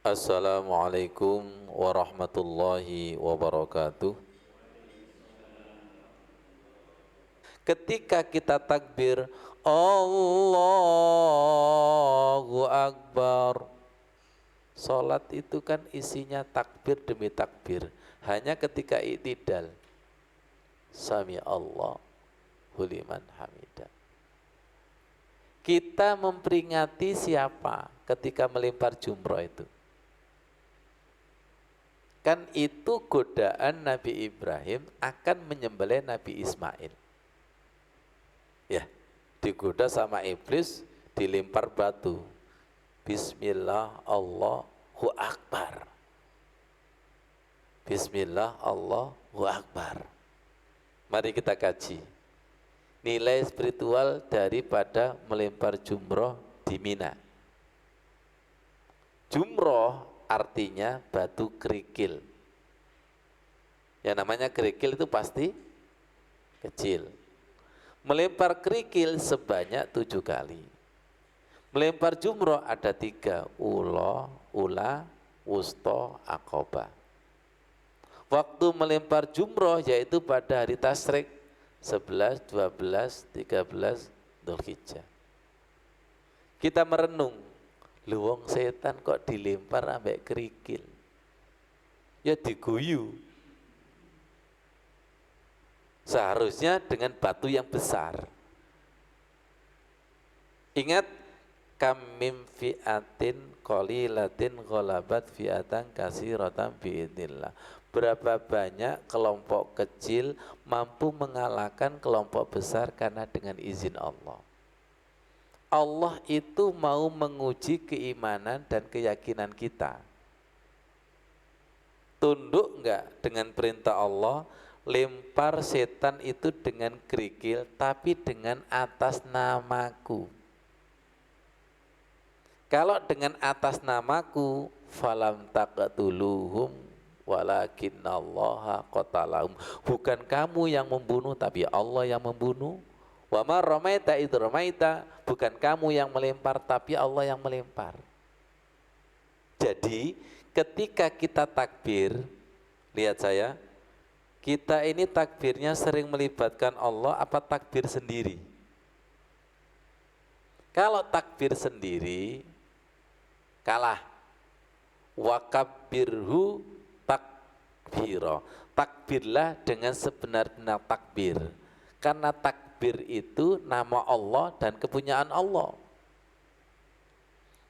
Assalamualaikum warahmatullahi wabarakatuh. Ketika kita takbir Allahu Akbar, salat itu kan isinya takbir demi takbir. Hanya ketika i'tidal Sami Allahu liman hamidah, kita memperingati siapa ketika melempar jumroh itu? Kan itu godaan Nabi Ibrahim akan menyembelih Nabi Ismail. Ya, digoda sama iblis, dilempar batu. Bismillah Allahu Akbar. Bismillah Allahu Akbar. Mari kita kaji nilai spiritual daripada melempar jumroh di Mina. Jumroh artinya batu kerikil. Yang namanya kerikil itu pasti kecil. Melempar kerikil sebanyak 7 kali. Melempar jumroh ada 3, ula, wusto, aqobah. Waktu melempar jumroh yaitu pada hari tasyrik 11, 12, 13 Dzulhijjah. Kita merenung, luwung setan kok dilempar ambek kerikil? Ya diguyu. Seharusnya dengan batu yang besar. Ingat, kam mim fi'atin qalilatin ghalabat fi'atan katsiratan biidznillah. Berapa banyak kelompok kecil mampu mengalahkan kelompok besar karena dengan izin Allah. Allah itu mau menguji keimanan dan keyakinan kita. Tunduk enggak dengan perintah Allah? Lempar setan itu dengan kerikil, tapi dengan atas namaku. Kalau dengan atas namaku, falam taqtuluhum walakinallaha qatalahum. Bukan kamu yang membunuh, tapi Allah yang membunuh. Wa ma ramaita idh ramaita, bukan kamu yang melempar, tapi Allah yang melempar. Jadi ketika kita takbir, lihat saya, kita ini takbirnya sering melibatkan Allah apa takbir sendiri? Kalau takbir sendiri kalah. Wakabbirhu takbiro, takbirlah dengan sebenar-benar takbir, karena takbir itu nama Allah dan kepunyaan Allah.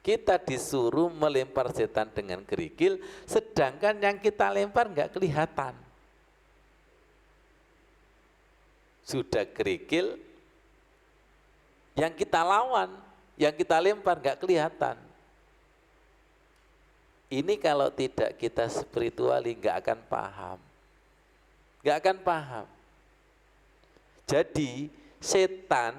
Kita disuruh melempar setan dengan kerikil, sedangkan yang kita lempar nggak kelihatan. Sudah kerikil, yang kita lawan, yang kita lempar nggak kelihatan. Ini kalau tidak kita spirituali nggak akan paham, nggak akan paham. Jadi setan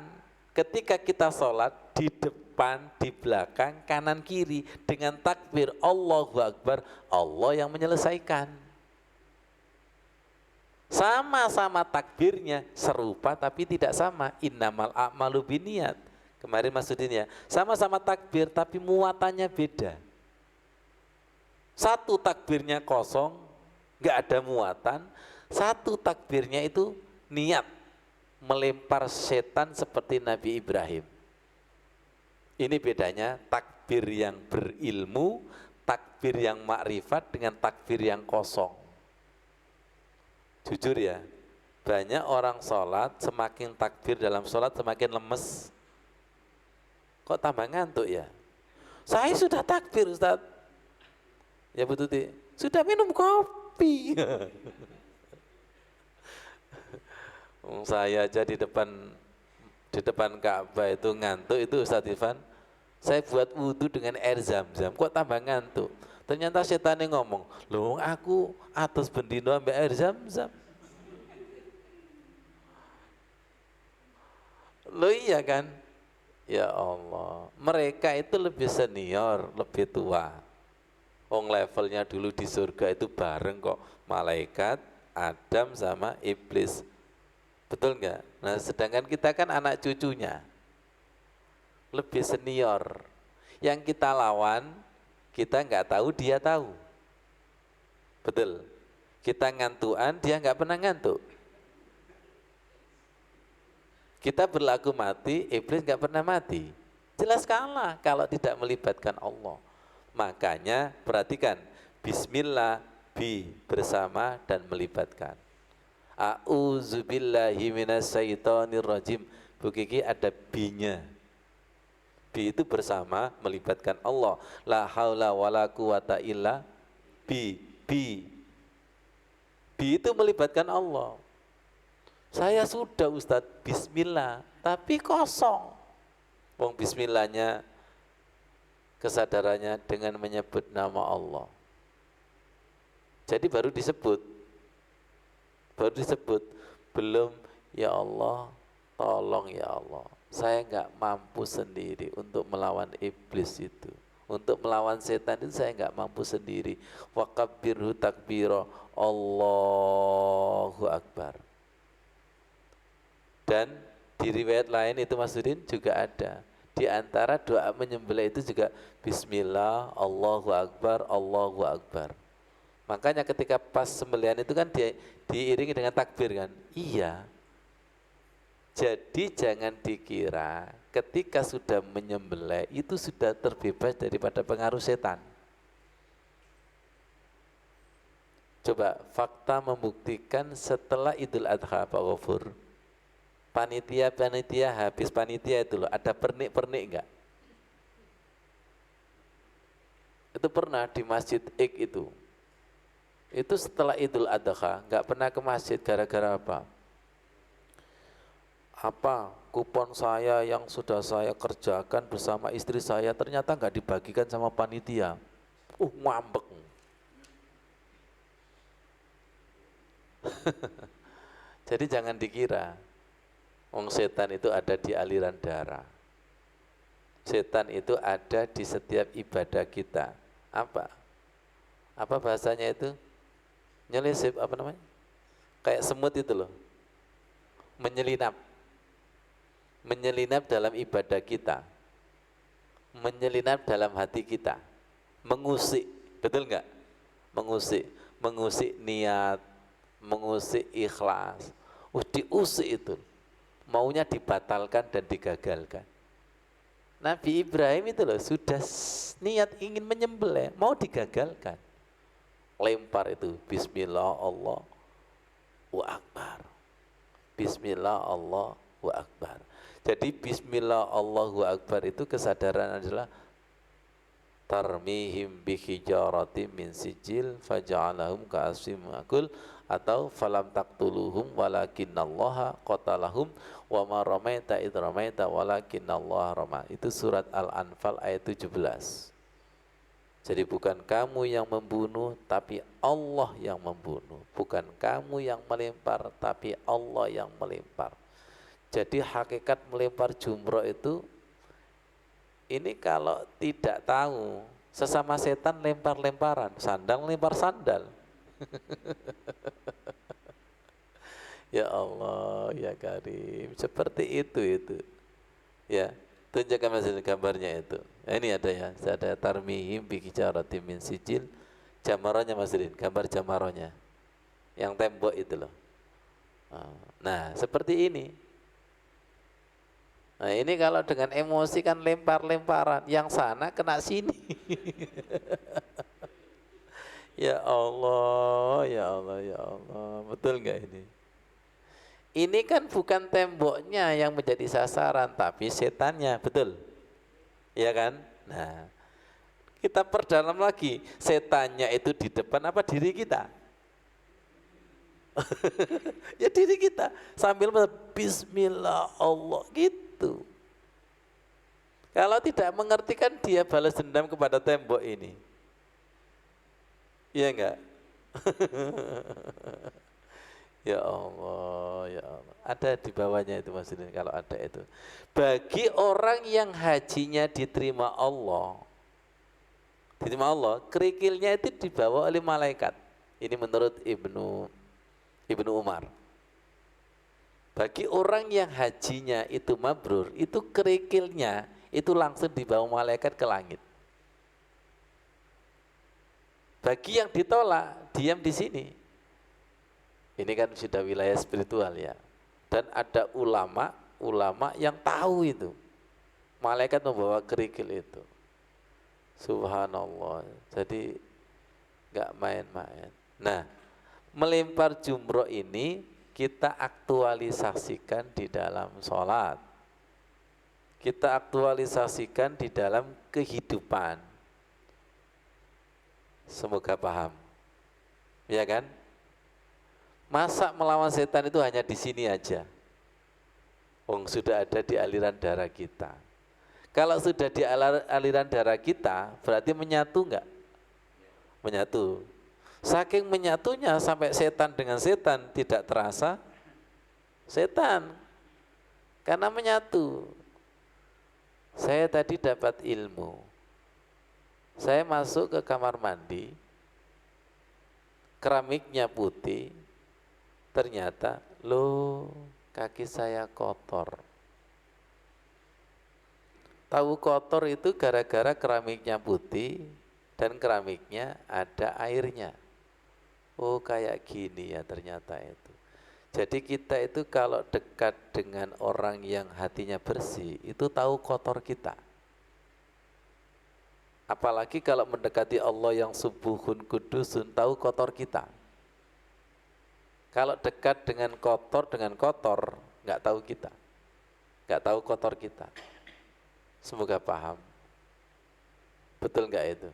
ketika kita sholat di depan, di belakang, kanan kiri dengan takbir Allahu Akbar, Allah yang menyelesaikan. Sama-sama takbirnya serupa tapi tidak sama. Innamal a'malu binniyat. Kemarin maksudnya sama-sama takbir tapi muatannya beda. Satu takbirnya kosong, nggak ada muatan. Satu takbirnya itu niat melempar setan seperti Nabi Ibrahim. Ini bedanya takbir yang berilmu, takbir yang makrifat dengan takbir yang kosong. Jujur ya, banyak orang sholat semakin takbir dalam sholat semakin lemes. Kok tambah ngantuk ya? Saya sudah takbir Ustaz. Ya betul deh. Sudah minum kopi. Saya aja di depan Ka'bah itu ngantuk itu Ustaz Ivan. Saya buat wudhu dengan air zam-zam. Kok tambah ngantuk? Ternyata setan yang ngomong, loh aku atas bendino ambil air zam-zam. Loh iya kan? Ya Allah, mereka itu lebih senior, lebih tua. Levelnya dulu di surga itu bareng kok, malaikat, Adam sama iblis. Betul nggak? Nah sedangkan kita kan anak cucunya, lebih senior. Yang kita lawan, Kita nggak tahu, dia tahu. Betul. Kita ngantuan, dia nggak pernah ngantuk. Kita berlaku mati, iblis nggak pernah mati. Jelas kalah kalau tidak melibatkan Allah. Makanya perhatikan, bismillah, bi, bersama dan melibatkan. A'udzubillahi minasyaitonirrajim. Bu Kiki ada binya. Bi itu bersama melibatkan Allah. La haula wala quwata illa bi. Bi itu melibatkan Allah. Saya sudah Ustadz bismillah, tapi kosong. Wong bismillahnya kesadarannya dengan menyebut nama Allah. Jadi baru disebut, belum ya Allah, tolong ya Allah. Saya nggak mampu sendiri untuk melawan iblis itu. Untuk melawan setan itu saya nggak mampu sendiri. Wa kabbirhu takbira, Allahu Akbar. Dan di riwayat lain itu Mas Udin juga ada. Di antara doa menyembelih itu juga bismillah, Allahu Akbar, Allahu Akbar. Makanya ketika pas sembelihan itu kan diiringi dengan takbir kan? Iya. Jadi jangan dikira ketika sudah menyembelih itu sudah terbebas daripada pengaruh setan. Coba fakta membuktikan setelah Idul Adha Pak Ghafur, panitia habis panitia itu loh, ada pernik-pernik enggak? Itu pernah di Masjid Iq itu. Itu setelah Idul Adha, enggak pernah ke masjid gara-gara apa? Apa kupon saya yang sudah saya kerjakan bersama istri saya ternyata enggak dibagikan sama panitia. Ngambek. Jadi jangan dikira wong setan itu ada di aliran darah. Setan itu ada di setiap ibadah kita. Apa bahasanya itu? Nyelisip, apa namanya? Kayak semut itu loh. Menyelinap dalam ibadah kita. Menyelinap dalam hati kita. Mengusik, betul enggak? Mengusik niat, mengusik ikhlas. Diusik itu. Maunya dibatalkan dan digagalkan. Nabi Ibrahim itu loh sudah niat ingin menyembelih, mau digagalkan. Lempar itu bismillah Allahu Akbar. Bismillah Allahu Akbar. Jadi bismillah Allahu Akbar itu kesadaran adalah tarmihim bihijaratim min sijil faja'alahum ka'asfim ma'kul, atau falam taqtuluhum walakinallaha qatalahum wa ma ramaita id ramaita walakinallaha rama. Itu surat Al-Anfal ayat 17. Jadi bukan kamu yang membunuh tapi Allah yang membunuh. Bukan kamu yang melempar tapi Allah yang melempar. Jadi hakikat melempar jumroh itu, ini kalau tidak tahu, sesama setan lempar-lemparan, sandal lempar sandal. Ya Allah, ya Karim, seperti itu. Ya, tunjukkan Mas gambarnya itu. Nah, ini ada ya, ada tarmihim bihijaratim min sijil. Jamarohnya Mas Rin, gambar jamarohnya. Yang tembok itu loh. Nah, seperti ini. Nah, ini kalau dengan emosi kan lempar-lemparan, yang sana kena sini. Ya Allah, ya Allah, ya Allah. Betul enggak ini? Ini kan bukan temboknya yang menjadi sasaran, tapi setannya, betul? Iya kan? Nah, kita perdalam lagi, setannya itu di depan apa diri kita? Ya diri kita, sambil bismillah Allah gitu. Kalau tidak mengerti kan dia balas dendam kepada tembok ini. Iya enggak? Ya Allah, ya Allah. Ada di bawahnya itu Mas Udin, kalau ada itu. Bagi orang yang hajinya diterima Allah, kerikilnya itu dibawa oleh malaikat. Ini menurut Ibnu Umar. Bagi orang yang hajinya itu mabrur, itu kerikilnya itu langsung dibawa malaikat ke langit. Bagi yang ditolak, diam di sini. Ini kan sudah wilayah spiritual ya. Dan ada ulama yang tahu itu. Malaikat membawa kerikil itu. Subhanallah. Jadi nggak main-main. Nah, melempar jumroh ini kita aktualisasikan di dalam sholat. Kita aktualisasikan di dalam kehidupan. Semoga paham. Ya kan? Masa melawan setan itu hanya di sini aja. Sudah ada di aliran darah kita. Kalau sudah di aliran darah kita, berarti menyatu enggak? Menyatu. Saking menyatunya sampai setan dengan setan tidak terasa setan. Karena menyatu. Saya tadi dapat ilmu. Saya masuk ke kamar mandi, keramiknya putih, ternyata loh kaki saya kotor. Tahu kotor itu gara-gara keramiknya putih dan keramiknya ada airnya. Oh kayak gini ya ternyata itu. Jadi kita itu kalau dekat dengan orang yang hatinya bersih, itu tahu kotor kita. Apalagi kalau mendekati Allah yang subuhun kudusun, tahu kotor kita. Kalau dekat dengan kotor, nggak tahu kita. Nggak tahu kotor kita. Semoga paham. Betul nggak itu?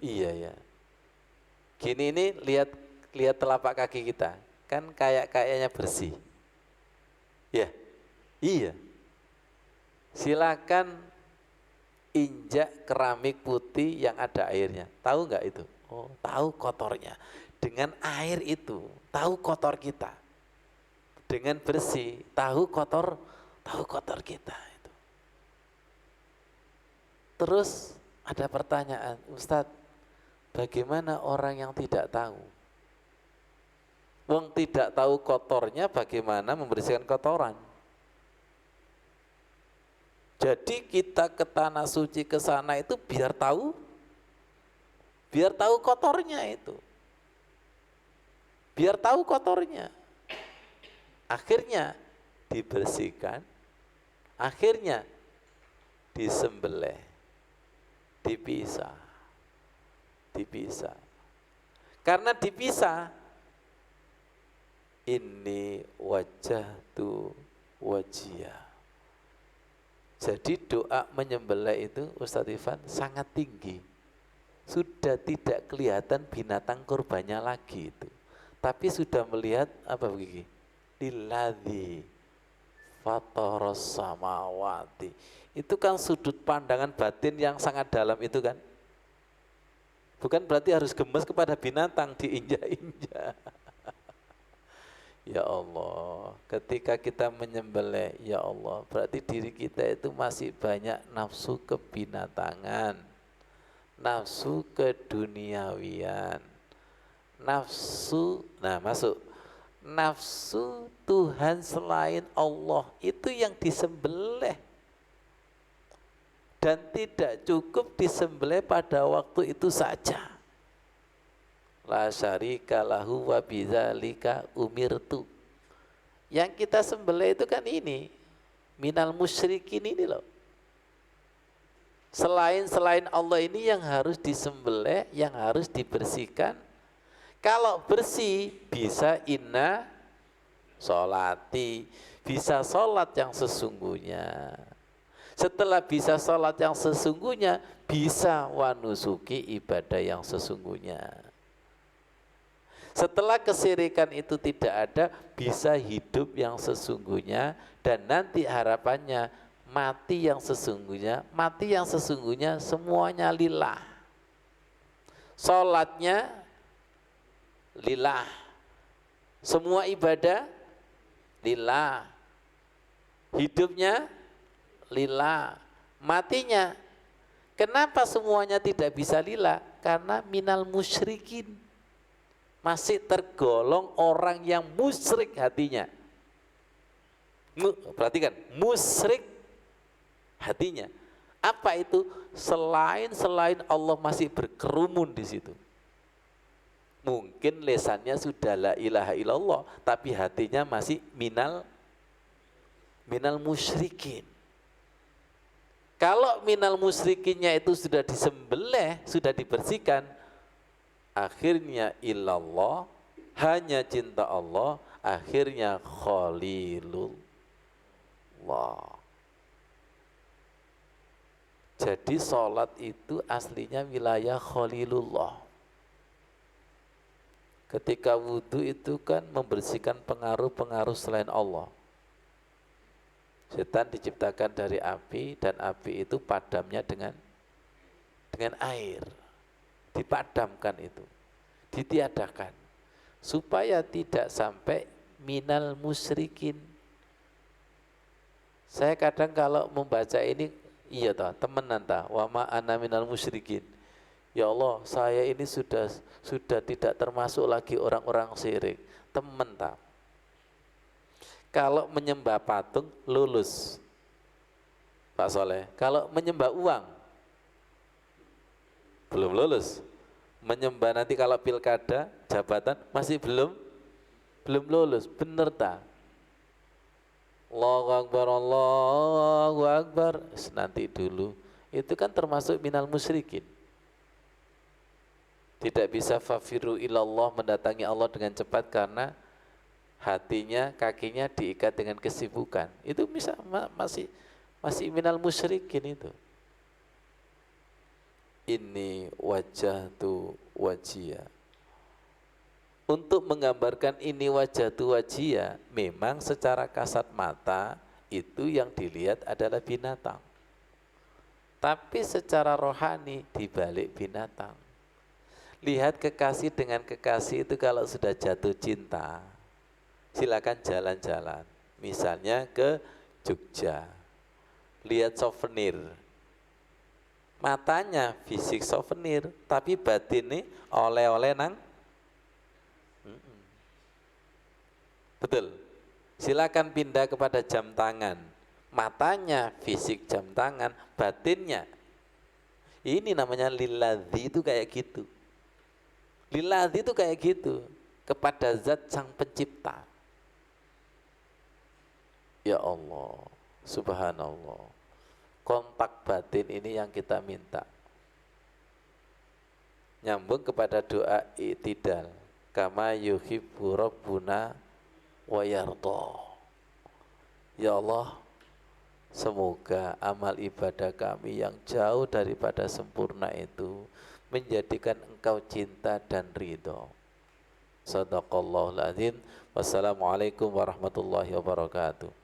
Iya ya. Gini ini lihat telapak kaki kita, kan kayaknya bersih. Ya, iya. Silakan injak keramik putih yang ada airnya. Tahu nggak itu? Oh, tahu kotornya. Dengan air itu, tahu kotor kita. Dengan bersih, tahu kotor kita itu. Terus ada pertanyaan, Ustadz, bagaimana orang yang tidak tahu? Wong tidak tahu kotornya, bagaimana membersihkan kotoran? Jadi kita ke tanah suci ke sana itu biar tahu kotornya itu. Biar tahu kotornya. Akhirnya dibersihkan, akhirnya disembelih, dipisah. Karena dipisah, ini wajah tu wajiyah. Jadi doa menyembelih itu Ustadz Ivan sangat tinggi. Sudah tidak kelihatan binatang kurbannya lagi itu. Tapi sudah melihat apa begini? Lilladzi fataras samawati. Itu kan sudut pandangan batin yang sangat dalam itu kan. Bukan berarti harus gemes kepada binatang diinjak-injak. Ya Allah, ketika kita menyembelih, ya Allah, berarti diri kita itu masih banyak nafsu kebinatangan, nafsu keduniawian, nafsu, nafsu Tuhan selain Allah itu yang disembelih. Dan tidak cukup disembelih pada waktu itu saja. La syarika lahu wa bidzalika umirtu. Yang kita sembelih itu kan ini, minal musyrikin ini loh. Selain Allah ini yang harus disembelih, yang harus dibersihkan. Kalau bersih bisa inna sholati, bisa sholat yang sesungguhnya. Setelah bisa sholat yang sesungguhnya, bisa wanusuki ibadah yang sesungguhnya. Setelah kesyirikan itu tidak ada, bisa hidup yang sesungguhnya, dan nanti harapannya mati yang sesungguhnya. Mati yang sesungguhnya semuanya lillah. Sholatnya lillah, semua ibadah lillah, hidupnya lillah, matinya. Kenapa semuanya tidak bisa lillah? Karena minal musyrikin, masih tergolong orang yang musyrik hatinya. Perhatikan, musyrik hatinya. Apa itu? Selain Allah masih berkerumun di situ. Mungkin lesannya sudah la ilaha illallah, tapi hatinya masih minal musyrikin. Kalau minal musyrikinnya itu sudah disembelih, sudah dibersihkan, akhirnya illallah, hanya cinta Allah, akhirnya khalilullah. Jadi sholat itu aslinya wilayah khalilullah. Ketika wudhu itu kan membersihkan pengaruh-pengaruh selain Allah. Setan diciptakan dari api, dan api itu padamnya dengan air. Dipadamkan itu, ditiadakan, supaya tidak sampai minal musyrikin. Saya kadang kalau membaca ini, iya toh, temenan toh, wa ma ana minal musyrikin. Ya Allah, saya ini sudah tidak termasuk lagi orang-orang syirik. Temen toh. Kalau menyembah patung lulus, Pak Soleh. Kalau menyembah uang belum lulus. Menyembah nanti kalau pilkada, jabatan masih belum lulus. Bener tak? Allahu Akbar, Allahu Akbar. Nanti dulu. Itu kan termasuk minal musyrikin. Tidak bisa fafiru ilallah, mendatangi Allah dengan cepat karena hatinya, kakinya diikat dengan kesibukan. Itu bisa masih minal musyrikin itu. Ini wajah tu wajia. Untuk menggambarkan ini wajah tu wajia, memang secara kasat mata itu yang dilihat adalah binatang. Tapi secara rohani dibalik binatang. Lihat kekasih dengan kekasih itu kalau sudah jatuh cinta, silakan jalan-jalan. Misalnya ke Jogja, lihat souvenir. Matanya fisik souvenir, tapi batin nih oleh-oleh nang. Betul. Silakan pindah kepada jam tangan. Matanya fisik jam tangan, batinnya. Ini namanya lilladzi, itu kayak gitu. Lilladzi itu kayak gitu, kepada zat sang pencipta. Ya Allah, subhanallah. Kontak batin ini yang kita minta. Nyambung kepada doa i'tidal. Kama yuhibbu rabbuna wa yarda. Ya Allah, semoga amal ibadah kami yang jauh daripada sempurna itu menjadikan Engkau cinta dan ridho. Shadaqallahul adzim. Wassalamualaikum warahmatullahi wabarakatuh.